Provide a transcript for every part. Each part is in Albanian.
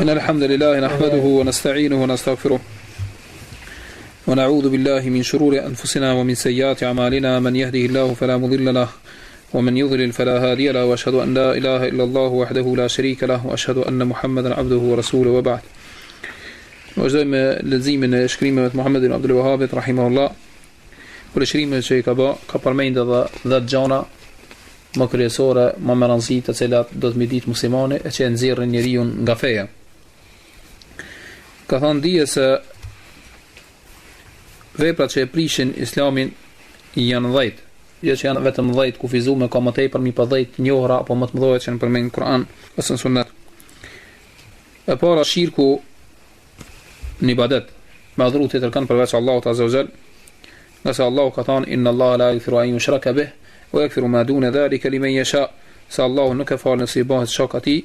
إن الحمد لله نحمده ونستعينه ونستغفره ونعوذ بالله من شرور أنفسنا ومن سيئات أعمالنا من يهده الله فلا مضل له ومن يضلل فلا هادي له وأشهد أن لا إله إلا الله وحده لا شريك له وأشهد أن محمدا عبده ورسوله وبعد. وجدنا لزيم شكريمة محمد بن عبد الوهاب رحمه الله ولشريمة që I ka përmend edhe 10 gjëra më kryesore, më me rëndësi të cilat do të mi ditë muslimani e që nxjerrin njeriu nga feja. Ka thënë dije se veprat që e prishin islamin janë 10. Jo që janë vetëm 10 kufizuar ka më tepër mi pa 10 njohura apo më të mëdha që në përmend në Kur'an ose në Sunet. E para shirku në ibadet, me adhuru të tërkan përveç Allahut azza wa jall. Nëse Allahu ka thënë inna Allaha la yaghfiru an yushraka bih wa yaghfiru ma duna dhalika liman yasha, se Allahu nuk e fal nëse I bëhet shok atij,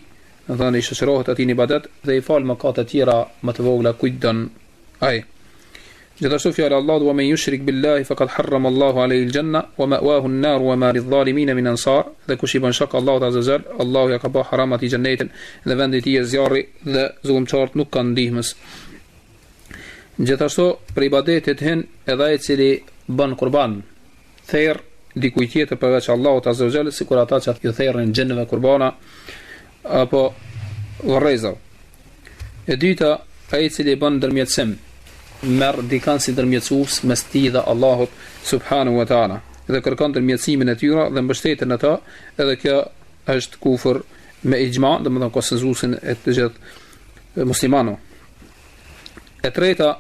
do të thonë I shoqërohet atij në ibadet dhe I fal mëkate të tjera më të vogla kujt don ai. Gjithashtu fjala Allahu wa man yushrik billahi faqad harrama Allahu alayhi al-janna wa ma'wahu an-nar wa ma lidh-dhalimin min ansar, dhe kush I bën shok Allahut azza wa jall, Allahu ja ka bë haram atij xhenetin dhe vendi I tij zjarri dhe zullumçart nuk kanë ndihmës. Gjithashtu për ibadetet hen edhe ai I cili bën kurban therr dikujt tjetër përveç Allahut azza wa jall, sikur ata që I therrin xheneve kurbana apo urreza. E dyta, ai I cili bën ndërmjetësim, merr dikan si ndërmjetësues mes tij dhe Allahut subhanahu wa taala dhe kërkon ndërmjetësimin e tyre dhe mbështeten ata, edhe kjo është kufër me ijma, domethënë konsensusin e të gjithë muslimanëve. E treta,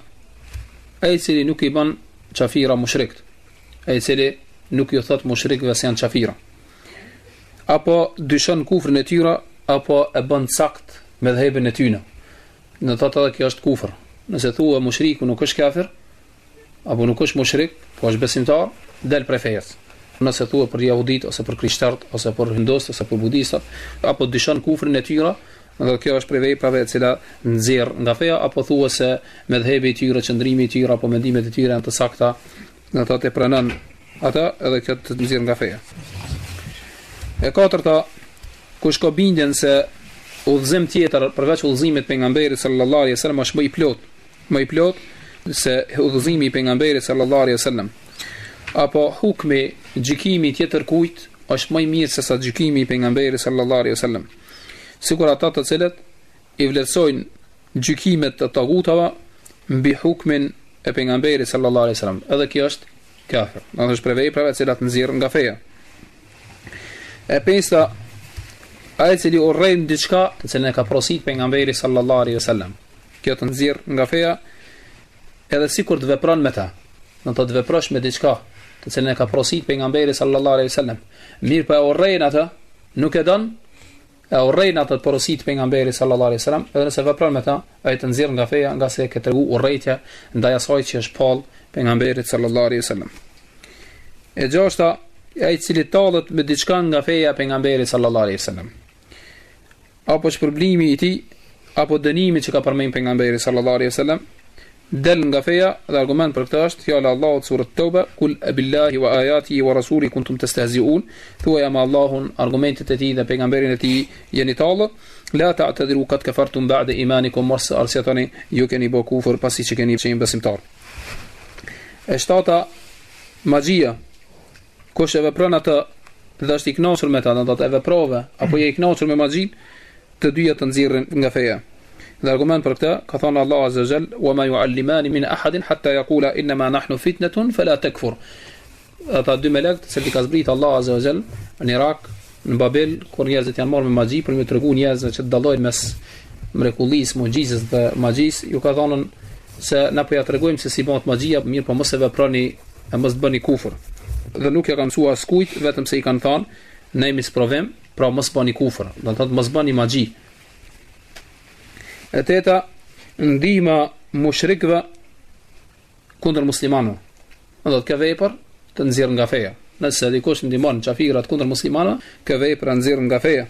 ai I cili nuk I bën qafira mushrikt, ai I cili nuk ju thot mushrikëve se janë qafira, apo dyshon kufrin e tyre, apo e bën sakt me dhëbën e tyre. Në të thotë edhe kjo është kufër. Nëse thua mushriku nuk është kafir, apo nuk është mushrik, po është besimtar, del prej fejes. Nëse thua për jahudit, ose për krishterët, ose për hindost, ose për budistat, apo dyshon kufrin e tyre, dhe kjo është prej veprave e cila nxjerr nga feja, apo thua se medhhebi I tyre, qëndrimi I tyre, apo mendimet e tyre janë të sakta, në ata të pranon ata, edhe kjo të nxjerr nga feja. E katërta, kush ka bindjen se udhëzim tjetër përveç udhëzimit pejgamberit sallallahu alaihi wasallam është më I plot se udhëzimi I pejgamberit sallallahu alaihi wasallam, apo hukmi gjykimi tjetër kujt është më I mirë se sa gjykimi I pejgamberit sallallahu alaihi wasallam. Sikur ata të cilët I vlerësojnë gjykimet të tagutave mbi hukmin e pejgamberit sallallahu alaihi wasallam, edhe kjo është kafir. Në është prej veprave të cilat nxjerr nga feja. E pesta, ai I cili urrejn diçka të cilën e ka porosit pejgamberi sallallahu alaihi wasallam, kjo të nxjerr nga feja, edhe sikur të vepron me ta. Do të veprosh me diçka të cilën e ka porosit pejgamberi sallallahu alaihi wasallam, mirë pa urrejn atë, nuk e don, e urrejn atë të porosit pejgamberi sallallahu alaihi wasallam, edhe nëse vepron me ta, ai të nxjerr nga feja, nga se ka tregu urrejtja ndaj asaj që është pall pejgamberit sallallahu alaihi wasallam. E gjashta, ai I cili tallet me diçka nga feja pejgamberit sallallahu alaihi wasallam, apo shpërblimi I tij, apo dënimi që ka përmend pejgamberi sallallahu alaihi wasallam, del nga feja, dhe argument për këtë është fjala Allahut surat Tauba, kul billahi wa ayatihi wa rasulihi kuntum tastehzi'un, thuaj me Allahun, argumentet e tij dhe pejgamberin e tij jeni tallë, la ta'tadiru qad kafartum ba'da imanikum, mos arsjetoni ju keni bë kufër pasi që keni qenë besimtar. E shtata, magjia, kush e vepron atë dhe është I kënaqur me ta, do të veprove apo je I kënaqur me magjin, të dyja të nxjerrin nga feja. Dhe argument për këtë ka thënë Allah azza wa jall, wa ma yu'allimani min ahadin hatta yaqula inna ma nahnu fitnatun fala takfur. Ata dy melek se I ka zbrit Allah azza wa jall në Irak, në Babel, kur njerëzit janë marrë me magji për me tregu njerëzve që dallojnë mes mrekullisë, mugjizës dhe magjisë, ju ka thënë se na po ja tregojmë se si bëhet magjia, mirë po mos e veproni, e mos bëni kufër. Dhe nuk ja kanë mësuar askujt, vetëm se I kanë thënë, ne jemi sprovim, pra mos bëni kufër, do të thotë mos bëni magji. E teta, ndihma mushrikëve kundër muslimanëve. Do të ka vepër të nxjerr nga feja. Nëse dikush ndihmon qafirat kundër muslimanëve, ka vepër nxjerr nga feja.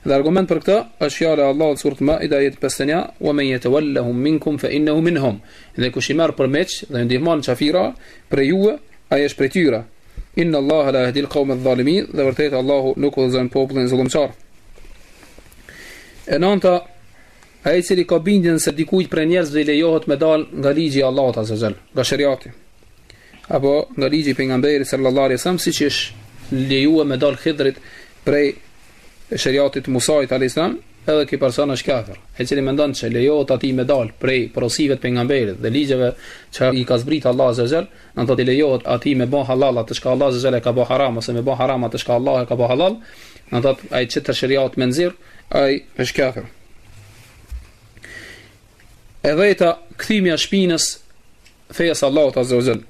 Dhe argument për këtë është fjala e Allahut surat Maida ayat 51, wa man yatawallahum minkum fa innahu minhum. Dhe kush I merr përmeç dhe ndihmon qafira për juve, ai është prej tyre. Inna Allaha la yahdi al-qawma adh-dhalimin, dhe vërtet Allahu nuk udhëzon popullin zullumçar. E nënta, ai i cili ka bindjen se dikujt prej njerëzve i lejohet me dal nga ligji i Allahut azza xal, nga shariati, apo nga ligji i pejgamberit sallallahu alaihi wasallam, siç është lejuar me dal Khidrit prej shariatit Musait alayhis salam, edhe ky person është kafir, ai cili mendon se lejohet atij me dal prej porosive të pejgamberit dhe ligjeve që i ka zbrit Allah azza xal, do të lejohet atij me bë halal atë që Allah azza xal e ka bë haram, ose me bë haram atë që Allah e ka bë halal, do të ai çetë shariat me nxirr, ai është kafir. E dhejta, kthimja shpinës fejas Allahut azza wa xal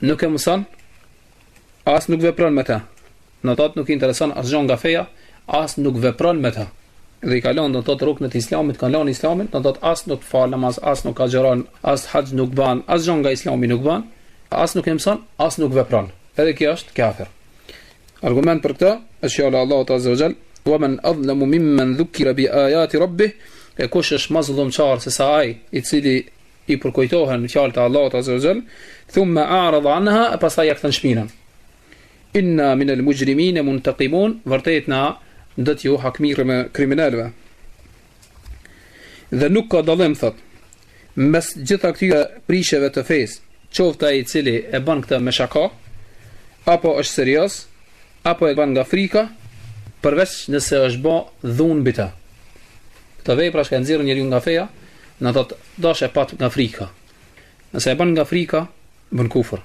nuk e mëson, as nuk vepron me ta. Në të nuk intereson as gjë nga feja, as nuk vepron me ta. Dhe i kalon do të thotë ruknet e Islamit, kalon Islamin, do të thotë as nuk fal namaz, as nuk agjeron, as hax nuk ban, as gjë nga Islami nuk ban, as nuk e mëson, as nuk vepron. Edhe kjo është kafir. Argument për këtë është fjala e Allahut azza wa xal: "Wa man adlamu mimman dhukira bi ayati rabbih", e kush është më zullumçar se sa ai i cili i përkujtohen fjalët e Allahut azza wa xal, thumma a'rada anha, pastaj ja kthen shpinën. Inna min al-mujrimin muntaqimun, vërtet na do t'ju hakmirë me kriminalëve. Dhe nuk ka dallim thot mes gjitha këtyre prishjeve të fesë, qoftë ai i cili e bën këtë me shaka, apo është serioz, apo e bën nga frika, përveç nëse është bë dhunë mbi të. Këtë vepra që nxjerrën njeriu nga feja, në thotë dash e pat nga frika. Nëse e bën nga frika, bën kufër.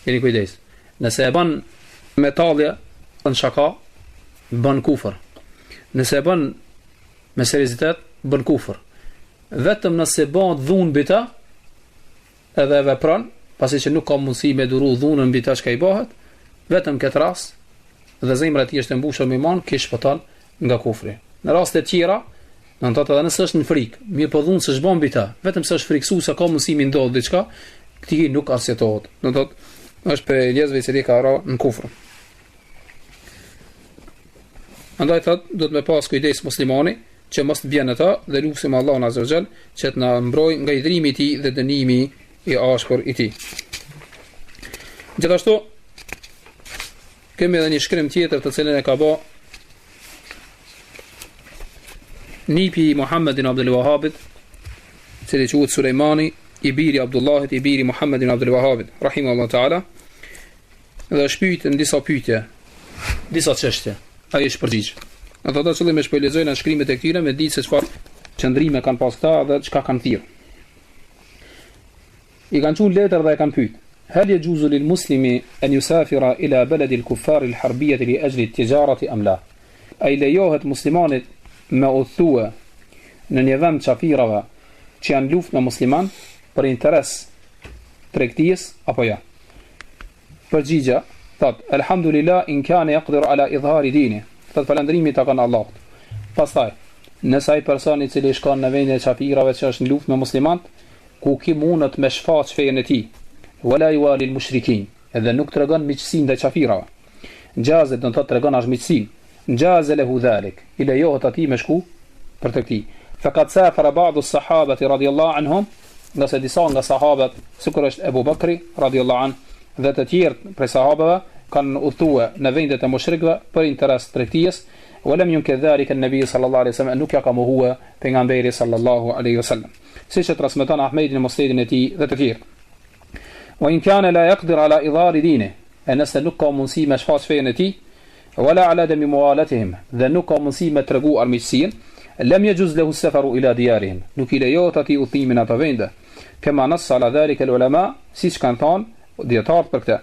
Jeni kujdes. Nëse e bën me tallje, bën shaka, bën kufër. Nëse e bën me seriozitet, bën kufër. Vetëm nëse bën dhunë mbi të, edhe e vepron, pasi që nuk ka mundësi me duru dhunën mbi të që i bëhet, vetëm këtë rast, dhe zemra e tij është e mbushur me iman, kish shpëton nga kufri. Në raste të tjera, do të thotë edhe nëse është në frikë, mirë po dhunë se s'bën mbi të, vetëm se është friksuar se ka mundësi mi ndodh diçka, këtij nuk arsjetohet. Do të thotë është për njerëzve që ka ra në kufër. Andaj thotë do të me pas kujdes muslimani që mos të bjen ata dhe lutim Allahun azza wa xal që të na mbrojë nga idhrimi i tij dhe dënimi i ashpër i tij. Gjithashtu kemi edhe një shkrim tjetër të cilën e ka bë nipi Muhammedin Abdul Wahhabit, i cili quhet Sulejmani, i biri Abdullahit, i biri Muhammedin Abdul Wahhabit, rahimahullahu taala, dhe shpyet në disa pyetje, disa çështje. Ai është përgjigj. Ato që qëllimi është po lexojnë në shkrimet e këtyre me ditë se çfarë qëndrime kanë pas këta dhe çka kanë thirr. I kanë thënë letër dhe e kanë pyet: "Hal yajuzu lil muslimi an yusafira ila balad al kuffar al harbiyyah li ajli al tijarati am la?" Ai lejohet muslimanit me udhëtue në një vend çafirave që janë luftë me musliman për interes tregtisë apo jo? Përgjigja thot: "Alhamdulillah in kana yaqdir ala idhari dini." Thot falëndrimi ta kanë Allahut. Pastaj, nëse ai person i cili shkon në vendin e çafirave që është në luftë me muslimanët, ku ki mundet me shfaq fejen e tij, wala yuwali al mushrikin, edhe nuk tregon miqësinë ndaj çafirave. Gjazet do të thotë tregon as miqësinë. Jaza lahu dhalik, ila lejohet atij me shku për të këtij. Faqad safara ba'd as-sahabati radiyallahu anhum, nëse disa nga sahabët, sikur është Abu Bakri radiyallahu anhu dhe të tjerë prej sahabëve, kanë udhëtuar në vendet e mushrikëve për interes tregtisë, ولم ينكر ذلك النبي صلى الله عليه وسلم انه ka mohuar pejgamberi sallallahu alaihi wasallam. Siç e transmeton Ahmedi në musnedin e tij dhe të tjerë. Wa in kana la yaqdir ala idhar dinihi, nëse nuk ka mundësi me shfaq fejen e tij, wala ala dami muwalatihim, dhe nuk ka mundësi me tregu armiqsinë, lam yajuz lahu as-safaru ila diyarihim, nuk i lejohet atij udhimin ata vende. Kama nassa ala dhalika al-ulama, siç kanë thënë dietarët për këtë.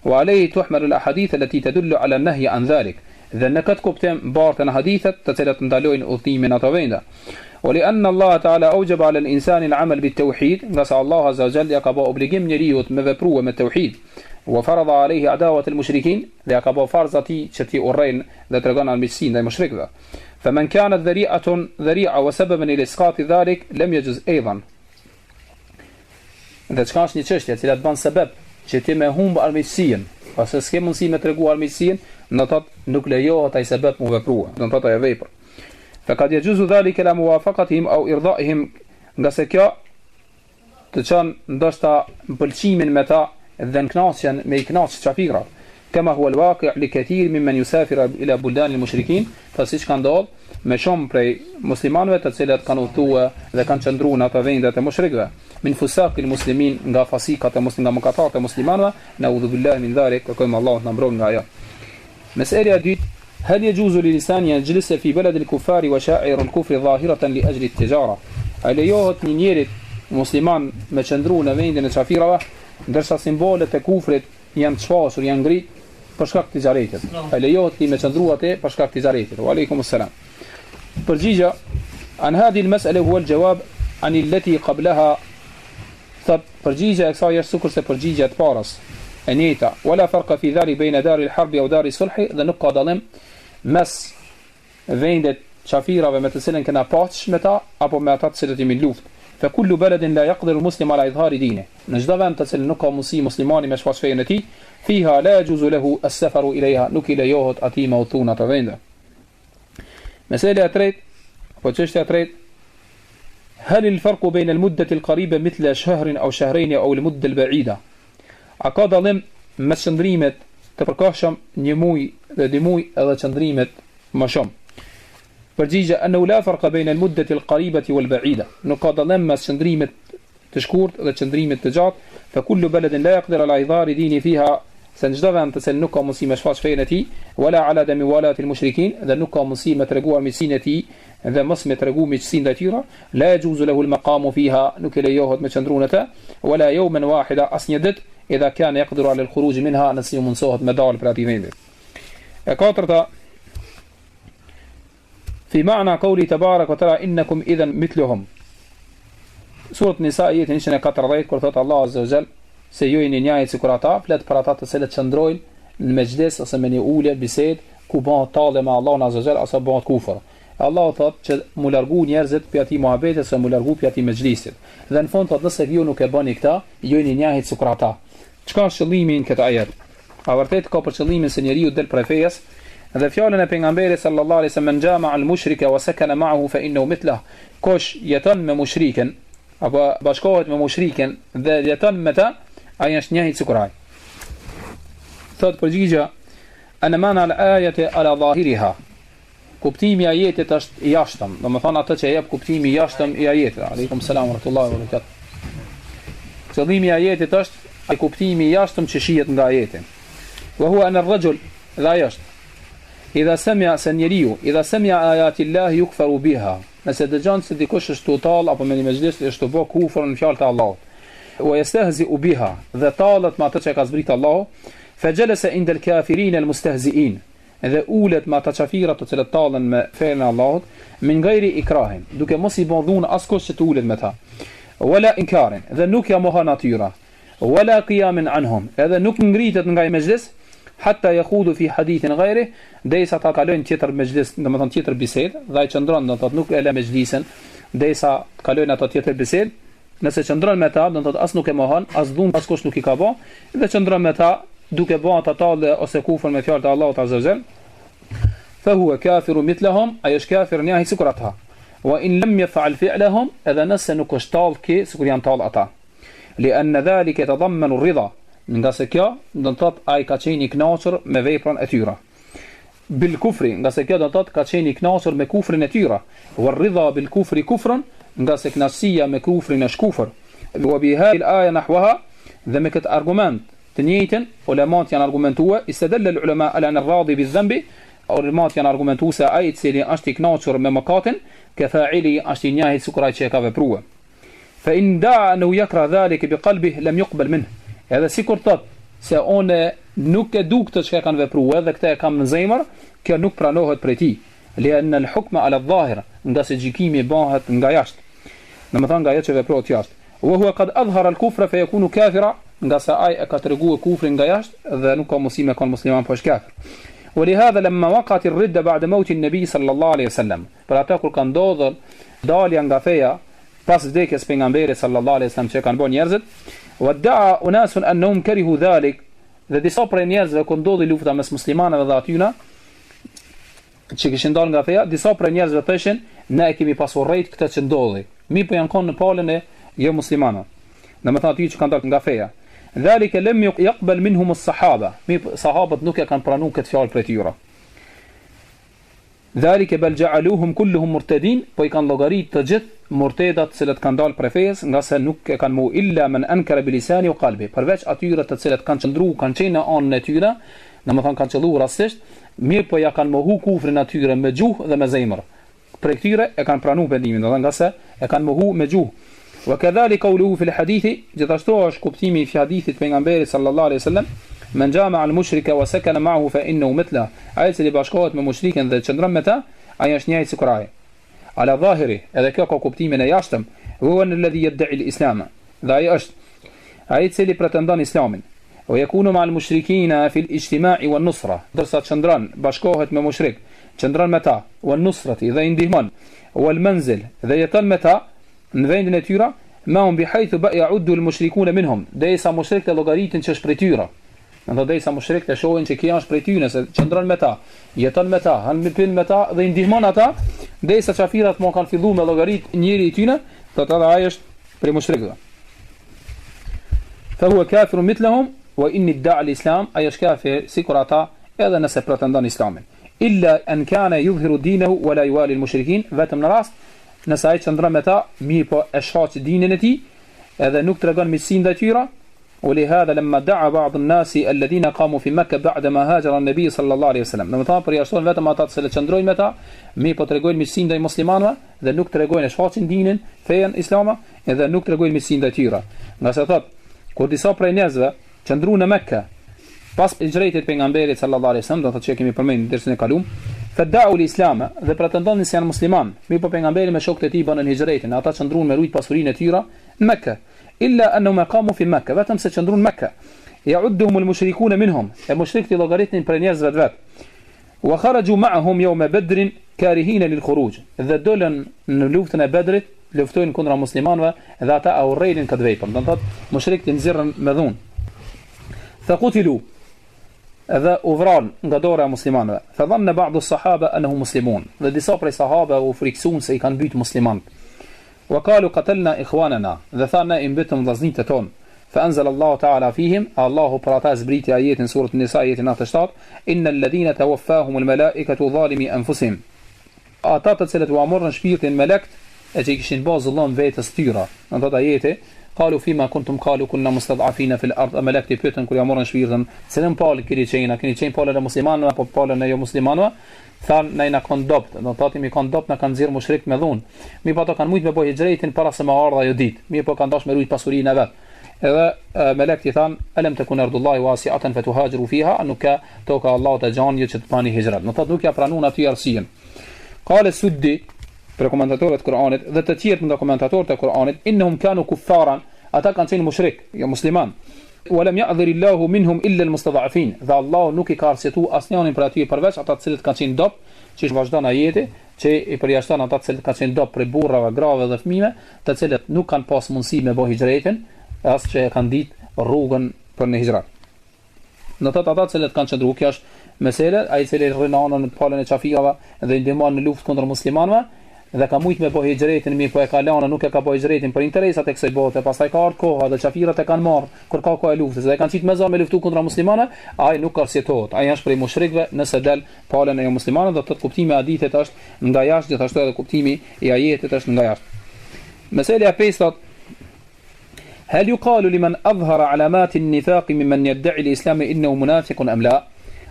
Wa alayhi tuhmalu al-ahadith allati tadullu ala an-nahy an dhalik. Dhe në këtë kuptim bartën hadithet të cilat ndalojnë udhimin ato vende. Wali anna Allah ta'ala awjaba 'ala al-insani al-'amal bit-tauhid, nga sa Allah azza wa jalla ka bë obligim njeriu me veprua me tauhid, wa farada 'alayhi adawat al-mushrikin, dhe ka bë farz atij që ti urrejn dhe tregon armiqsinë ndaj mushrikëve. Faman kanat dhari'a wa sababan ila isqat dhalik lam yajuz aidan. Dhe çka është një çështje e cila të bën sebeb që ti me humb armiqsinë, ose s'ke mundësi me tregu armiqsinë, në të nuk lejohet ai sebeb mu veprua, në të e vepër. Faqad yajuzu dhalika la muwafaqatihim aw irda'ihim, nga se kjo të çon ndoshta pëlqimin me ta dhe në kënaqjen me i kënaq çafira. kama huwa al-waqi' li kathir mimman yusafir ila buldan al-mushrikin, fa siç ka ndodhur me shumë prej muslimanëve të cilët kanë udhëtuar dhe kanë qëndruar në ato vendet e mushrikëve, min fusaqil muslimin, nga fasikat e muslimanëve, nga mëkatat e muslimanëve, na'udhu billahi min dhalik, kërkojmë Allahut na mbron nga ajo. Mesela e dytë, هل يجوز للإنسان يجلس في بلد الكفار وشائر الكفر ظاهرة لأجل التجارة؟ A lejohet një njerit musliman me qëndru në vendin e qafirave, ndërsa simbolet e kufrit janë të shfaqur, janë ngrit për shkak të tijaretit. A lejohet ti me qëndru atë për shkak të tijaretit. Wa alaykum assalam. Përgjigja an hadhihi al-mas'ala huwa al-jawab an allati qablaha. Përgjigja e kësaj është sikur se përgjigja e parës e njëjta. Wala farqa fi dhalik bayna dar al-harb aw dar al-sulh, dhe nuk ka dallim mes vendet qafirave me të cilën kena paqësh me ta apo me ata të cilët jemi në luftë. Fa kullu baladin la yaqdiru al-muslim ala idhari dini. Në çdo vend të cilën nuk ka mundësi muslimani me shfaq fenë e tij, fiha la yajuzu lahu as-safaru ilayha, nuk i lejohet atij me udhëtu në ato vende. Mesela e tretë, apo çështja e tretë, هل الفرق بين المدة القريبة مثل شهر أو شهرين أو المدة البعيدة؟ A ka dallim mes qëndrimet të përkohshëm, një muaj dhe dy muaj, edhe qëndrimet më shumë. Përgjigja annahu la farqa bayna al-muddati al-qaribati wal-ba'ida. Nuk ka dallim mes qëndrimet të shkurtë dhe qëndrimet të gjatë, fa kullu baladin la yaqdir ala idhari dini fiha, se në çdo vend të cilën nuk ka mundësi me shfaq fenë e tij, wala ala dami walati al-mushrikin, dhe nuk ka mundësi me treguar miqsinë e tij dhe mos me tregu miqsinë ndaj tyre, la yajuzu lahu al-maqamu fiha, nuk e lejohet me qëndru në të, wala yawman wahida, asnjë ditë, idha kana yaqdiru ala al-khuruj minha, nëse ju mundsohet me dalë për atij vendi. E katërta, fi ma'na qawli tabarak wa ta'ala innakum idhan mithluhum. Surat Nisa ajetin 140, kur thot Allah azza wa jall se ju jeni njëjtë sikur ata, flet për ata të cilët qëndrojnë në mejlis ose me një ulje bisedë ku bëhet tallje me Allahun azza wa jall ose bëhet kufër. Allah thot që mu largu njerëzit për atij muhabetit ose mu largu për atij mejlisit. Dhe në fund thot nëse ju nuk e bëni këtë, ju jeni njëjtë sikur ata. Çka është qëllimi në këtë ajet? A vërtet ka për qëllimin se njeriu del prej fejes? Dhe fjalën e pejgamberit sallallahu alaihi wasallam, jama'a al-mushrika wa sakana ma'ahu fa innahu mithlahu. Kush jeton me mushrikin apo bashkohet me mushrikin dhe jeton me ta, ai është njëjtë sikur ai. Thot përgjigja ana mana al-ayati ala zahiriha. Kuptimi i ajetit është i jashtëm, domethënë atë që jep kuptimi i jashtëm i ajetit. Aleikum salam wa rahmatullahi wa barakatuh. Qëllimi i ajetit është ai kuptimi i jashtëm që shihet nga ajeti. Wa huwa an ar-rajul la yasht. Idha sami'a sanjeriu, idha sami'a ayati Allah yukfaru biha. Nëse dëgjon se dikush është total apo me një mejlis është të bë kufër në fjalët e Allahut. Wa yastahzi'u biha, dhe tallet me atë që ka zbrit Allahu, fa jalasa inda al-kafirin al-mustahzi'in. Dhe ulet me ata qafirat të cilët tallen me fenë e Allahut, min ghairi ikrahin, duke mos i bën dhunë askush që të ulet me ta. Wala inkarin, dhe nuk ja mohon natyra. Wala qiyamin anhum, edhe nuk ngritet nga i mejlis, hatta yakhudu fi hadithin ghairi, derisa ta kalojnë tjetër mejlis, domethënë tjetër bisedë, dhe ai qëndron, do të thotë nuk e lë mejlisin, derisa kalojnë ato tjetër bisedë. Nëse qëndron me ta, do të thotë as nuk e mohon, as dhun, as kush nuk i ka bë, dhe qëndron me ta duke bën ata tallë ose kufër me fjalët e Allahut azza wa jall. Fa huwa kafiru mithlahum, ay është kafir njëhi sikur ata. Wa in lam yaf'al fi'lahum, edhe nëse nuk është tallë ki sikur janë tallë ata. Li'anna dhalika yatadammanu ar-ridha, nga se kjo do të thotë ai ka qenë i kënaqur me veprën e tyre. Bil kufri, nga se kjo do të thotë ka qenë i kënaqur me kufrin e tyre. Wa ar-ridha bil kufri kufrun, nga se kënaqësia me kufrin është kufër. Wa bi hadhihi al-aya nahwaha, dhe me këtë argument të njëjtën ulemat janë argumentuar, istadalla al-ulama ala an ar-radi bi-dhanbi, ulemat janë argumentuar se ai i cili është i kënaqur me mëkatin, ka fa'ili është i njëjtë sikur ai që e ka vepruar. Fa in da'a an yakra dhalika bi qalbihi lam yuqbal minhu. Edhe sikur thot se unë nuk e du këtë që kanë vepruar dhe këtë e kam në zemër, kjo nuk pranohet prej tij. Li'anna al-hukma ala adh-dhahir, nga se gjykimi bëhet nga jashtë. Domethënë nga ajo që veprohet jashtë. Wa huwa qad adhhara al-kufra fa yakunu kafira, nga se ai e ka treguar kufrin nga jashtë dhe nuk ka mundësi me kon musliman po është kafir. ولهذا لما وقعت الردة بعد موت النبي صلى الله عليه وسلم, për ata kur ka ndodhur dalja nga feja pas vdekjes pejgamberit sallallahu alaihi wasallam që kanë bën njerëzit, wadda'a unasun annahum karihu dhalik, dhe disa prej njerëzve kur ndodhi lufta mes muslimanëve dhe atyna që kishin dalë nga feja, disa prej njerëzve thëshin ne e kemi pasur rrejt këtë që ndodhi, mi po janë konë në palën e jo muslimanëve, domethënë aty që kanë dalë nga feja. Dhalika lam yaqbal minhum as-sahaba. Sahabët nuk e kanë pranuar këtë fjalë prej tyre. Dhalika bal ja'aluhum kulluhum murtadin, po i kanë llogarit të gjithë murtedat të cilët kanë dalë prej fesë, nga se nuk e kanë mu illa man ankara bi lisani wa qalbi, përveç atyre të cilët kanë qëndruar, kanë qenë në anën e tyre, domethënë kanë qelluar rastisht, mirë po ja kanë mohu kufrin atyre me gjuhë dhe me zemër. Për këtyre e kanë pranuar pendimin, domethënë nga se e kanë mohu me gjuhë. Wa kadhalika qawluhu fil hadithi, gjithashtu është kuptimi i hadithit pejgamberit sallallahu alaihi wasallam, men jama'a al-mushrika wa sakana ma'ahu fa innahu mithla, ai që bashkohet me mushrikën dhe qëndron me ta, ai është njëjtë sikur ai. Ala dhahiri, edhe kjo ka kuptimin e jashtëm, huwa alladhi yad'i al-islam, dhe ai është ai i cili pretendon islamin. O yakunu ma'al mushrikina fi al-ijtima'i wan-nusra, dorsa qëndron bashkohet me mushrik, qëndron me ta, wan-nusrati dhe i ndihmon, wal-manzil dhe jeton me ta në vendin e tyre, ma hum bihaythu ya'uddu al-mushrikuna minhum, derisa mushrikët llogaritin që është prej tyre. Në derisa mushrikët e shohin që kjo është prej tyre, se qëndron me ta, jeton me ta, han me pin me ta dhe i ndihmon ata, derisa qafirat mo kanë filluar me llogarit njëri i tyre, thotë edhe ai është prej mushrikëve. Fa huwa kafirun mithlahum wa inni idda'a al-islam, ai është kafir sikur ata edhe nëse pretendon islamin. Illa an kana yudhiru dinahu wa la yuwali al-mushrikin, vetëm në rast nëse ai qëndron me ta, mirë po e shfaq dinin e tij, edhe nuk tregon miqësinë ndaj tyre. ولهذا لما دعا بعض الناس الذين قاموا في مكة بعدما هاجر النبي صلى الله عليه وسلم. Domethënë për jashton vetëm ata që qëndrojnë me ta, mirë po tregojnë miqësinë ndaj muslimanëve dhe nuk tregojnë e shfaqin dinin, fejen islama, edhe nuk tregojnë miqësinë ndaj tyre. Nga se thot, kur disa prej njerëzve qëndruan në Mekë pas hijrëtit pejgamberit sallallahu alaihi wasallam, do të thotë që kemi përmendur në dersën e kaluam, fada'u al-islam, dhe pretendonin se janë musliman, mirë po pejgamberi me shokët e tij bënën hijrëtin, ata qëndruan me rujt pasurinë e tyre në Mekë. إلا أنهم قاموا في مكة vetëm se qëndruan Mekë يعدهم المشركون منهم المشركët llogaritnin për njerëz vet وخرجوا معهم يوم بدر كارهين للخروج dhe dolën në luftën e Bedrit luftojnë kundra muslimanëve dhe ata u rrejnë këtë vepër do të thotë mushrikët nxirrën me dhunë فقتلوا edhe u vran nga dora e muslimanëve فظن بعض الصحابة أنهم مسلمون dhe disa prej sahabëve u friksuan se i kanë mbyt muslimanët وقالوا قتلنا إخواننا ذا ثانا إنبتهم ضزنيت تون فأنزل الله تعالى فيهم الله براتاز بريتي آيات سورة النساء آيات ناتشتات إن الذين توفاهم الملائكة ظالمي أنفسهم آتات تسلت وامرنا شبيرت الملكت أجيكشين باز الله فيتس تيرا نتات آياته قالوا فيما كنتم قالوا كنا مستضعفين في الأرض ملكتي بيوتن كل يامرنا شبيرتن سلم بال كريتشينا كريتشين بال لمسلمان وبال لنا مسلمان than ne na kanë dopt, do thotë mi kanë dopt na kanë nxjerr mushrik me dhunë. Mi po ato kanë mujt me bëj hijretin para se më ardha ajo ditë. Mi po kanë dash me rujt pasurinë e vet. Edhe melekti than alam takun ardullahi wasi'atan fatuhajiru fiha, nuk ka toka Allah të gjanjë që të bani hijrat. Do thotë nuk ja pranuan aty arsyen. Qala Suddi për komentatorët e Kuranit dhe të tjerë nga komentatorët e Kuranit, innahum kanu kuffaran, ata kanë qenë mushrik, jo musliman. ولم يعذر الله منهم إلا المستضعفين ذا الله nuk i ka arsyetu asnjërin për aty përveç ata të cilët kanë qenë dop që vazhdon ajeti që i përjashton ata të cilët kanë qenë dop për burrave, grave dhe fëmijëve të cilët nuk kanë pas mundësi me bëj hijretin as që kanë ditë rrugën për në hijrat. Do thotë ata të cilët kanë qëndruar kjo është mesela ai i cili rrin anën në palën e qafirave dhe ndihmon në luftë kundër muslimanëve dhe ka mujt me bëj hijretin mirë po e ka lënë nuk e ka bëj hijretin për interesat e kësaj bote pastaj ka ardhur koha dhe qafirat e kanë marrë kur ka kohë luftës dhe kanë qit me zonë me luftu kundra muslimanëve ai nuk arsjetohet ai është prej mushrikëve nëse del palën e muslimanëve do të thotë kuptimi i hadithit është nga jashtë gjithashtu edhe kuptimi i ajetit është nga jashtë. Mesela 5 هل يقال لمن أظهر علامات النفاق ممن يدعي الإسلام إنه منافق أم لا؟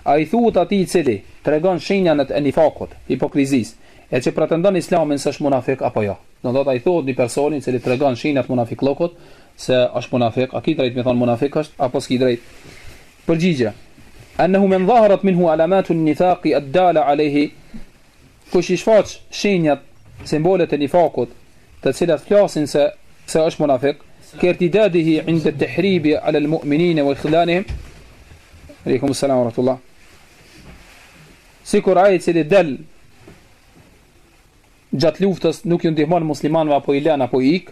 ai thuhet atij i cili tregon shenjat e nifakut, hipokrizisë, e që pretendon islamin se është munafik apo jo. Do thotë ai thuhet një personi i cili tregon shenjat munafiklokut se është munafik, a ki drejt me thon munafik është apo s'ki drejt? Përgjigje: annahu man dhaharat minhu alamatu an-nifaq ad-dala alayhi, kush i shfaq shenjat, simbolet e nifakut, të cilat flasin se është munafik, kërtidadihi inda at-tahrib ala al-mu'minin wa ikhlanihim. Aleikum assalam wa rahmatullah. Sikur ai i cili del gjatë luftës nuk ju ndihmon muslimanëve apo i lën apo i ik,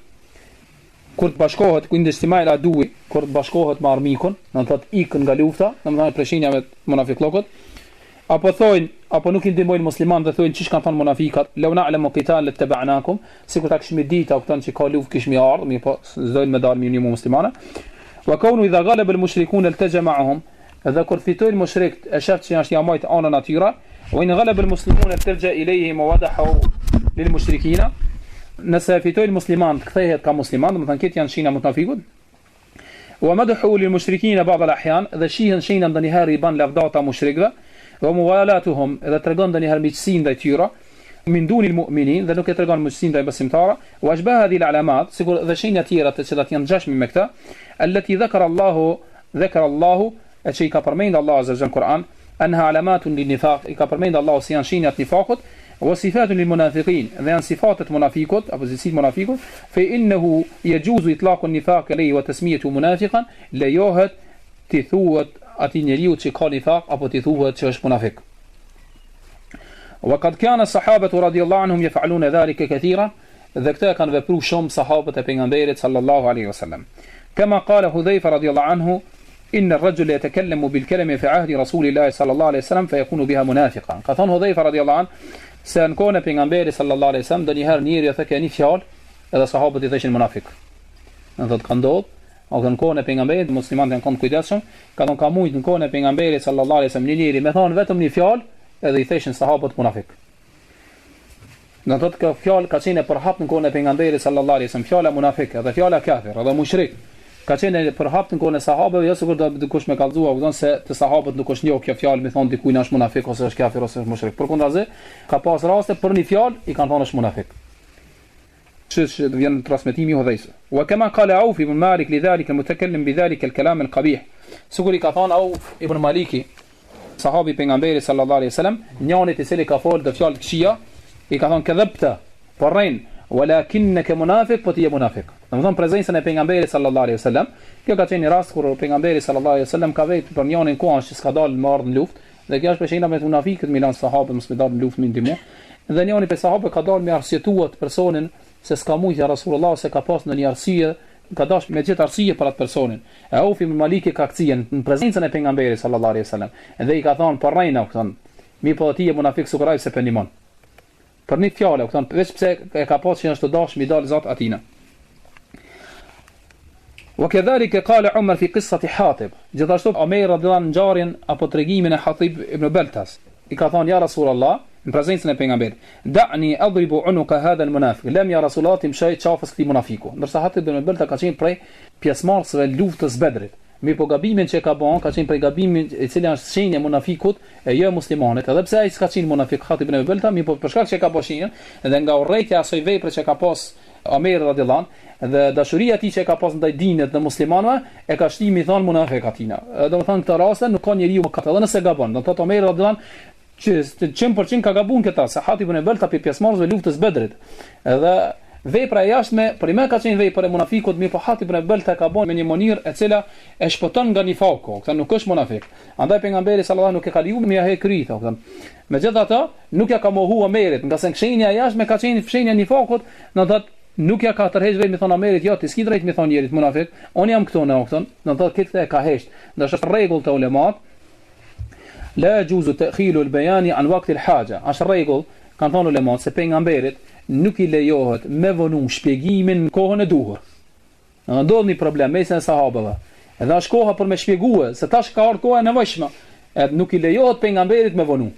kur të bashkohet ku ndeshtimai la duhi, kur të bashkohet me armikun, do të thotë ikën nga lufta, domethënë preshinja me munafiklokut, apo thojnë apo nuk i ndihmojnë muslimanët dhe thojnë çish kanë thënë munafikat, law na'lamu qital lattaba'nakum, sikur ta kishim ditë apo thonë që ka luftë kishim ardhur, mirë po s'dojnë me dalë mirë muslimanë. Wa kaunu idha ghalaba al-mushrikun altaja ma'ahum, edhe kur fitojnë mushrikt e shef që janë jamajt anën atyra, wa in ghalaba al-muslimun altaja ilayhim wa wadahu lil-mushrikina, nëse fitojnë musliman kthehet ka musliman, do të thonë këtë janë shina munafikut. Wa madhu lil-mushrikina ba'd al-ahyan, dhe shihen shina ndonjëherë i ban lavdata mushrikëve, wa muwalatuhum, edhe tregon ndonjëherë miqësinë ndaj tyre, min duni al-mu'minin, dhe nuk e tregon miqësinë ndaj besimtarëve, wa ashbaha hadhihi al-alamat, sikur dhe shenja tjera të cilat janë ngjashme me këta, allati dhakara Allahu, e që i ka përmend Allahu azza wa jalla në Kur'an, anha alamatun lin-nifaq, i ka përmend Allahu si janë shenjat nifakut, wa sifatun lil-munafiqin, dhe janë sifatet munafikut apo cilësitë munafikut, fa innahu yajuzu itlaqu an-nifaq alayhi wa tasmiyatu munafiqan, lejohet ti thuhet atij njeriu që ka nifaq apo ti thuhet që është munafik. Wa qad kana as-sahabatu radiyallahu anhum yaf'aluna dhalika katira, dhe këta kanë vepruar shumë sahabët e pejgamberit sallallahu alaihi wasallam. Kama qala Hudhayfa radiyallahu anhu, inna ar-rajula yatakallamu bil kalami fi ahdi rasulillahi sallallahu alaihi wasallam fa yakunu biha munafiqan. Ka thënë Hudhayfa radiyallahu anhu se në kohën e pejgamberit sallallahu alaihi wasallam ndonjëherë njeriu thekë një fjalë edhe sahabët i thëshin munafik. Do të kanë ndodhur, ose në kohën e pejgamberit muslimanët kanë kujdesshëm, ka thonë ka mujt në kohën e pejgamberit sallallahu alaihi wasallam një njeri me thonë vetëm një fjalë edhe i thëshin sahabët munafik. Në të të fjalë ka qenë përhap në kohën e pejgamberit sallallahu alaihi wasallam, fjala munafik edhe fjala kafir edhe mushrik ka qenë përhap në kohën e sahabëve, jo sikur do dikush me kallëzua, u thon se të sahabët nuk është njoh kjo fjalë, më thon dikujt është munafik ose është kafir ose është mushrik. Përkundazi, ka pas raste për një fjalë i kanë thonë është munafik. Që vjen transmetimi i Hudhayfës. Wa kama qala Auf ibn Malik lidhalika mutakallim bidhalika al-kalam al-qabih. Sikur i ka thonë Auf ibn Maliki, sahabi pejgamberit sallallahu alaihi wasallam, njëri i cili ka folë të fjalë të këqija, i ka thonë kadhabta, porrin, walakinaka munafiq, po ti je munafik. Domethënë prezencën e pejgamberit sallallahu alaihi wasallam, kjo ka qenë rast kur pejgamberi sallallahu alaihi wasallam ka vetë për njërin kohë që s'ka dalë më ardh në luftë, dhe kjo është për shembull me munafikët milan sahabët mos me dalë në luftë me ndihmë. Dhe njëri prej sahabëve ka dalë me arsyetuar personin se s'ka mujtë Rasulullah se ka pas ndonjë arsye, ka dashur me gjithë arsye për atë personin. E Auf ibn Maliki ka kthien në prezencën e pejgamberit sallallahu alaihi wasallam, dhe i ka thonë po rreina, thon, mi po ti je munafik sukraj se penimon. Për një fjalë, thon, veç pse e ka pas që është të dashur mi dal zot atina. وكذلك قال عمر في قصة حاطب, gjithashtu Omer radhiyallahu anhu ngjarjen apo tregimin e Hatib ibn Baltas, i ka thonë ja Rasulullah në prezencën e pejgamberit, da'ni adribu unuka hadha almunafiq, lam ya Rasulullah timshay çafës këtij munafiku. Ndërsa Hatib ibn Baltas ka qenë prej pjesëmarrësve luftës Bedrit. Mi po gabimin që ka bën, ka qenë prej gabimin i cili është shenjë munafikut e jo muslimanit. Edhe pse ai s'ka qenë munafik Hatib ibn Baltas, mi po për shkak që ka boshin, dhe nga urrëtia e asaj vepre që ka pas Omer radhiyallahu anhu, dhe dashuria e tij që ka pas ndaj dinit dhe muslimanëve e ka shtimi thon munafik atina. Domethënë këtë raste nuk ka njeriu më katë, edhe nëse gabon. Do thotë Omer radhiyallahu anhu që 100% ka gabuar këta, se Hatib ibn Baltas pe pjesëmarrësve luftës Bedrit. Edhe vepra e jashtme, për më ka qenë vepra e munafikut, mi po Hatib ibn Baltas ka bën me një mënyrë e cila e shpoton nga nifaku, këtë nuk është munafik. Andaj pejgamberi sallallahu alaihi wasallam nuk e ka lejuar me ja krita, këtë. Megjithatë, nuk ja ka mohu Omerit, nga se shenja e jashtme ka qenë shenja e nifakut, do thotë nuk ja ka tërheq vetë me thon Omerit, jo ti s'ki drejt me thon njerit munafik, un jam këtu në okton, do thotë këtë e ka hesht. Ndoshta rregull të ulemat, la yajuzu ta'khilu al-bayan an waqt al-haja. Është rregull, kanë thonë ulemat se pejgamberit nuk i lejohet me vonu shpjegimin në kohën e duhur. Në ndodh një problem mes sahabëve. Edhe është koha për me shpjegue, se tash ka ardhur koha e nevojshme. Edhe nuk i lejohet pejgamberit me vonu.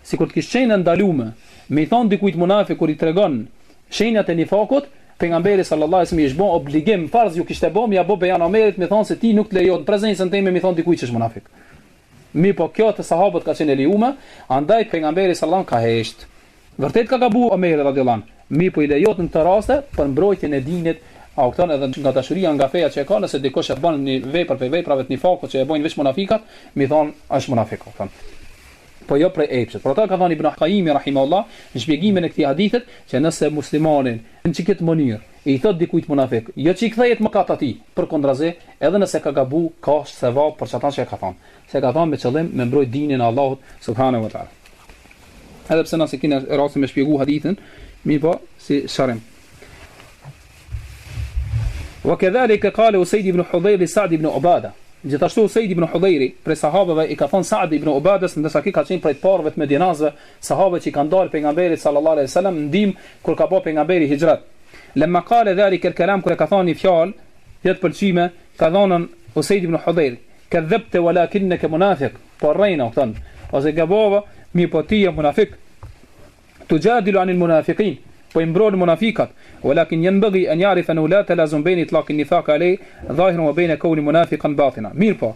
Sikur të kishte qenë ndalume, me i thon dikujt munafik kur i tregon shenjat e nifakut, pejgamberi sallallahu alaihi wasallam i shbon obligim farz ju kishte bëm ja bë bejan Omerit me thon se ti nuk të lejohet në prezencën time me thon dikujt që është munafik. Mi po kjo të sahabët ka qenë lejuar, andaj pejgamberi sallallahu ka hesht. Vërtet ka gabuar Omeri radhiyallahu anhu. Mi po i lejohet në këtë raste për mbrojtjen e dinit, a u thon edhe nga dashuria nga feja që e ka, nëse dikush e bën një vepër për veprave të nifakut që e bojnë veç munafikat, mi thon është munafik, thon. Po jo prej epshit. Por ata ka thënë Ibn Qayyim rahimahullah në shpjegimin e këtij hadithit që nëse muslimanin në çiket mënyrë i thot dikujt munafik, jo që i kthehet mëkat atij, përkundrazi, edhe nëse ka gabu, ka sevap për çata që e ka thënë. Se ka thënë me qëllim me mbrojt dinin e Allahut subhanahu wa taala. Edhe pse nëse keni rastin me shpjegu hadithin, mi po si sharim. وكذلك قال أسيد بن حضير لسعد بن عبادة. Gjithashtu Usaid ibn Hudhairi prej sahabeve i ka thënë Sa'd ibn Ubadës, ndërsa ky ka qenë prej parëve të Medinazëve, sahabë që i kanë dalë pejgamberit sallallahu alaihi wasallam ndim kur ka bë pejgamberi hijrat. Lemma qala dhalika al-kalam, kur ka thënë fjalë jetë pëlqime, ka dhonën Usaid ibn Hudayr, kadhabta walakinaka munafiq, po rrejna u thon, ose gabova, mi po ti je munafik. Tujadilu anil munafiqin, po i mbron munafikat, walakin yanbaghi an ya'rif annahu la talazum bayna itlaq an-nifaq alayh dhahiran wa bayna kawni munafiqan batina. Mirë po,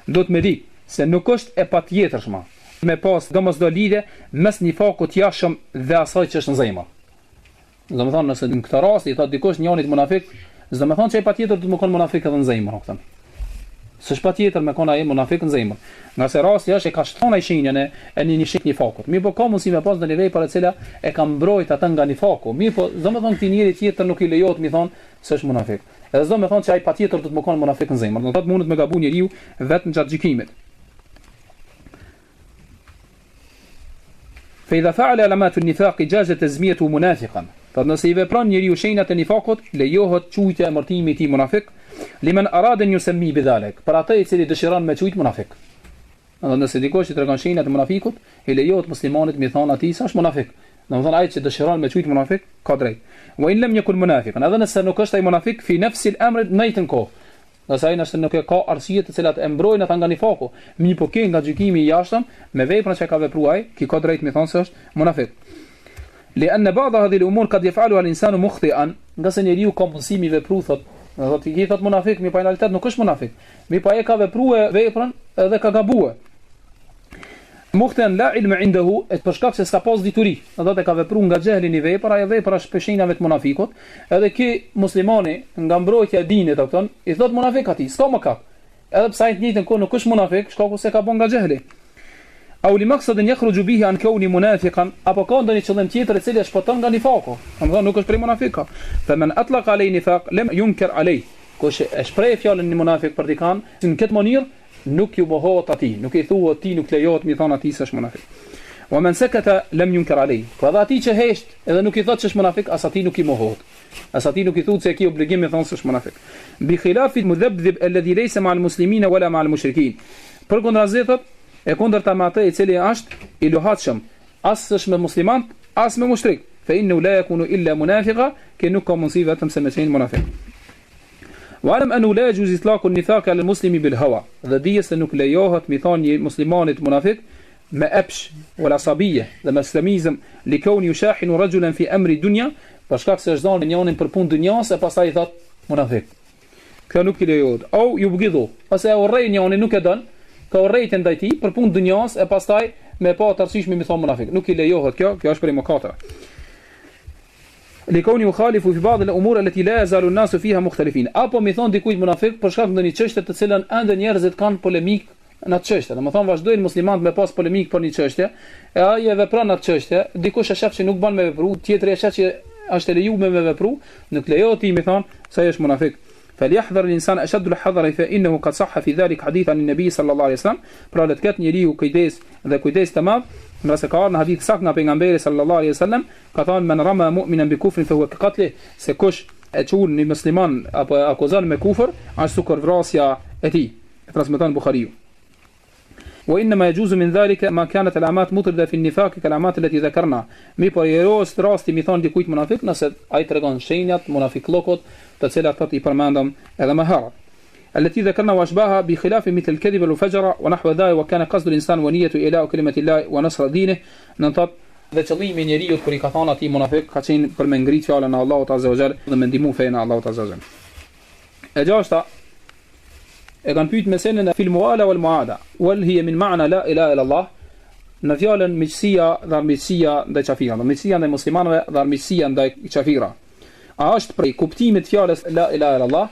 do të më di se nuk është e patjetërshme me pas domosdoshmëri mes nifakut jashtëm dhe asaj që është në zemër. Do të thonë nëse në këtë rast i thotë dikush njëri munafik, s'do të thonë se ai patjetër do të më kon munafik edhe në zemër, kupton? S'është patjetër me kon ai munafik në zemër. Nga se rasti është e ka shton ai shenjën e një shik nifakut. Mirë po ka mundësi me pas në nivel para e cila e ka mbrojt ata nga nifaku. Mirë po, do të thonë ti njëri tjetër nuk i lejohet mi thonë se është munafik. Edhe s'do të thonë se ai patjetër do të më kon munafik në zemër. Do të thotë mundet me gabu njeriu vetëm gjatë gjykimit. فإذا فعل علامات النفاق جاز تسميته منافقا. فنص إذا بران njeriu shenjat e nifakut, lejohet quajtja e emërtimit i munafik, liman arada an yusammi bidhalik. Për atë i cili dëshiron me quajt munafik. Nëse dikush i tregon shenjat e munafikut, i lejohet muslimanit mi thon atij se është munafik. Domethënë ai që dëshiron me quajt munafik ka drejt. Wa in lam yakun munafiqan, edhe nëse nuk është ai munafik fi nafsi al-amr në kohë. Nëse ai nëse nuk ka arsye të cilat e mbrojnë ata nga nifaku, mi po ke nga gjykimi i jashtëm me veprën që ka vepruar ai, ki ka drejt mi thon se është munafik. لأن بعض هذه الأمور قد يفعلها الإنسان مخطئا. Nga njeriu ka mundësi mi vepru thot, i thot munafik, mi pa realitet nuk është munafik. Mi pa e ka vepruar veprën edhe ka gabuar. Mukhtan la ilma indahu, për shkak se s'ka pas dituri. Do të ka vepruar nga xehli në vepra, ai vepra është peshinave të munafikut, edhe ky muslimani nga mbrojtja e dinit atë, i thot munafik atij, s'ka më kap. Edhe pse ai të njëjtën kohë nuk është munafik, shkaku se ka bën nga xehli. Au li maqsadin yakhruju bihi an kawni munafiqan, apo ka ndonjë qëllim tjetër i cili e shpoton nga nifaku. Domethënë nuk është prej munafika. Fa man atlaqa alay nifaq lam yunkar alay. Kush e shpreh fjalën në munafik për dikan, në këtë mënyrë nuk ju mohohet atij, nuk i thuhet ti nuk lejohet mi thon atij se është munafik. Wa man sakata lam yunkar alay. Po dha atij që hesht edhe nuk i thotë se është munafik, as atij nuk i mohohet. As atij nuk i thuhet se ki obligim mi thon se është munafik. Bi khilaf al-mudhabbib alladhi laysa ma'a al-muslimin wala ma'a al-mushrikin. Për kundrazitot e kundërta me atë i cili është i luhatshëm, as është me musliman, as me mushrik, fa innahu la yakunu illa munafiqa, që nuk ka mundësi vetëm se me qenë munafik. Wa alam annahu la yajuz itlaqu an-nifaq ala al-muslimi bil hawa. Dhe dije se nuk lejohet mi thonë një muslimanit munafik me epsh wala sabiyya, dhe me islamizëm, li kauni yushahinu rajulan fi amri dunya, për shkak se është dhënë njërin për punë dunjas e pastaj i thot munafik. Kjo nuk i lejohet. Au yubghidu, ose e urrej njërin nuk e don, ka urrejtë ndaj tij për punë dunjas e pastaj me pa të arsyeshme mi thon munafik. Nuk i lejohet kjo është prej mëkateve. Likoni yukhalifu fi ba'd al-umur allati la yazalu an-nasu fiha mukhtalifin. Apo mi thon dikujt munafik për shkak të ndonjë çështje të cilën ende njerëzit kanë polemik në atë çështje. Domethënë vazhdojnë muslimanët me pas polemik për një çështje, e ai e vepron atë çështje, dikush e shef që nuk bën me vepru, tjetri e shef që është e lejuar me vepru, nuk lejohet ti mi thon se ai është munafik. فليحذر الإنسان أشد الحذر فإنه قد صح في ذلك حديث عن النبي صلى الله عليه وسلم. Pra le të ketë njeriu kujdes dhe kujdes të madh, nëse ka ardhur në hadith sakt nga pejgamberi sallallahu alaihi wasallam, ka thënë men rama mu'minan bi kufrin fa huwa ka qatli, se kush e çon një musliman apo akuzon me kufër, është sukur vrasja e tij. E transmeton Buhariu. وإنما يجوز من ذلك ما كانت العلامات مطردة في النفاق كالعلامات التي ذكرنا. Mi po jeros rasti mi thon dikujt munafik nëse ai tregon shenjat munafiklokut të cilat ato I përmendëm edhe më herët. التي ذكرنا واشباهها بخلاف مثل الكذب والفجر ونحو ذلك وكان قصد الإنسان ونيته إعلاء كلمة الله ونصر دينه. Nëntat dhe qëllimi I njeriu kur I ka thënë atij munafik ka qenë për me ngrit fjalën e Allahut Azza wa Jall dhe me ndihmu fenë e Allahut Azza wa Jall. E gjashta e kanë pyet meselën e fil muala wal muada wal hiya min ma'na la ilaha illa Allah, në fjalën miqësia dhe armiqësia ndaj kafirëve, miqësia ndaj muslimanëve dhe armiqësia ndaj kafirëve. A është prej kuptimit fjalës la ilaha illa Allah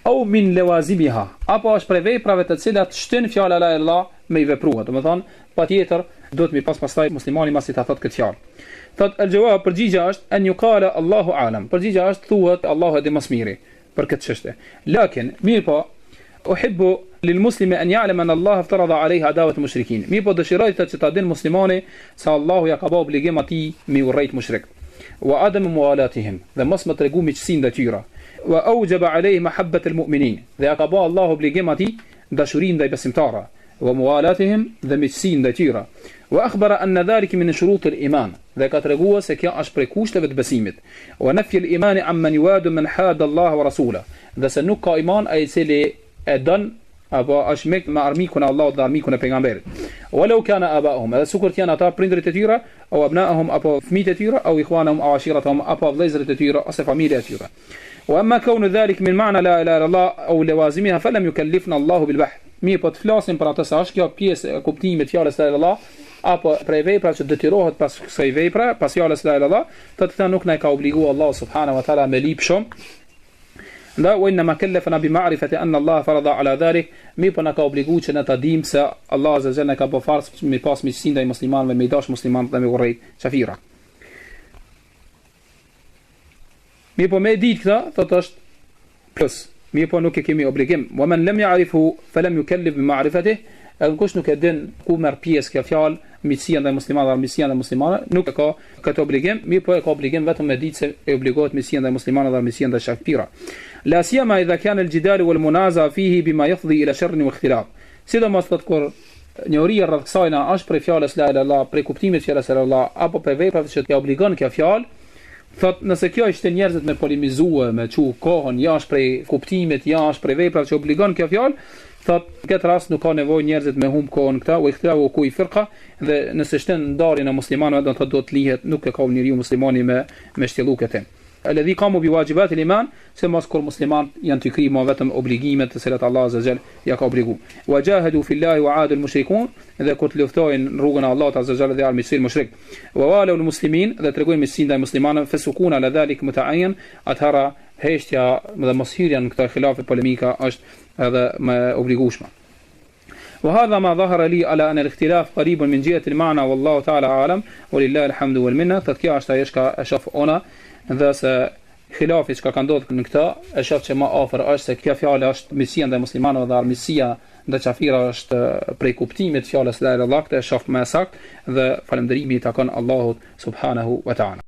au min lawazimiha, apo është prej veprave të cilat shtyn fjala la ilaha illa Allah me I vepruar. Domethënë patjetër duhet mi pas pastaj muslimani masi ta thotë këtë fjalë. Thot al-jawab, përgjigja është an yuqala Allahu a'lam. Përgjigja është thuhet Allahu e di më së miri për këtë çështje. Lakin mirë po uhibbu lilmuslimi an ya'lama an Allah iftarada alayhi adawat mushrikin. Mi po dëshiroj të që ta din muslimani se Allahu ja ka bë obligim atij me urrejt mushrik. Wa adam muwalatihim, dhe mos më tregu miqësinë ndaj tyre. Wa awjaba alayhi mahabbat almu'minin, dhe ja ka bë Allahu obligim atij dashurinë ndaj besimtarëve. وموالاتهم dhe miqësinë ndaj tyre. وأخبر أن ذلك من شروط الإيمان dhe ka treguar se kjo është prej kushteve të besimit. ونفي الإيمان عمن يواد من حاد الله ورسوله dhe se nuk ka iman ai i cili e don apo është me armikun e Allahut dhe armikun e pejgamberit. ولو كان آباؤهم edhe sikur janë ata prindërit e tyre apo abnaahum apo fëmijët e tyre apo ikhwanahum apo ashiratuhum apo vëllezërit e tyre ose familja e tyre. وأما كون ذلك من معنى لا إله إلا الله أو لوازمها فلم يكلفنا الله بالبحث. Mirë, po të flasim për atë sa është kjo pjesë e kuptimit të fjalës la ilaha illallah apo prej vepra që detyrohet pas kësaj vepre, pas fjalës la ilaha illallah, të nuk na ka obliguar Allah subhanahu wa taala me lip shumë. Nda wa inma kallafna bi ma'rifati anna Allah farada ala dhalik, mirë po na ka obliguar që ne ta dimë se Allah azza jalla ka bërë farz me pas miqësi ndaj muslimanëve, me dash muslimanët dhe me urrejt qafira. Mirë po me ditë këta, thotë është plus. Mirë po nuk e kemi obligim. Wa man lam ya'rifu falam yukallif bi ma'rifatihi, edhe kush nuk e din ku merr pjesë kjo fjalë, miqësia ndaj muslimanëve, miqësia ndaj muslimanëve, nuk e ka këtë obligim, mirë po e ka obligim vetëm me ditë se e obligohet miqësia ndaj muslimanëve dhe miqësia ndaj shafira. La siyama idha kana al-jidal wal munaza fihi bima yafdhi ila sharr wa ikhtilaf. Sidomos tot kur njohuria rreth kësaj na është për fjalës la ilaha illallah, për kuptimin e fjalës la ilaha illallah apo për veprat që t'ia obligon kjo fjalë. Thot nëse kjo ishte njerëzit me polemizue, me çu kohën jashtë prej kuptimit, jashtë prej veprave që obligon kjo fjalë, thot në këtë rast nuk ka nevojë njerëzit me humb kohën këta, u ikhtilafu ku i firqa, dhe nëse shten ndarjen e muslimanëve do të lihet, nuk e ka njeriu muslimani me shtjellu këtë. Alladhi qamu bi wajibat al-iman, se mos kur musliman janë të kriju vetëm obligimet të cilat Allah azza jall ja ka obligu. Wa jahadu fillahi wa aadu al-mushrikun, dhe kur të luftojnë në rrugën e Allahut azza jall dhe armiqësi mushrik. Wa walu al-muslimin, dhe tregojnë miqësi ndaj muslimanëve, fesukuna ala dhalik muta'ayyan, atëra heshtja dhe moshirja në këtë khilafe polemika është edhe më obligueshme. وهذا ما ظهر لي على أن الاختلاف قريب من جهة المعنى والله تعالى أعلم ولله الحمد والمنة. Kjo është ajo që e shoh ona dhe se khilafi që ka ndodhur në këtë e shoh që më afër është se kjo fjalë është miqësia ndaj muslimanëve dhe armiqësia ndaj kafira është prej kuptimit të fjalës la ilaha illallah, këtë e shoh më saktë dhe falënderimi i takon Allahut subhanahu wa ta'ala.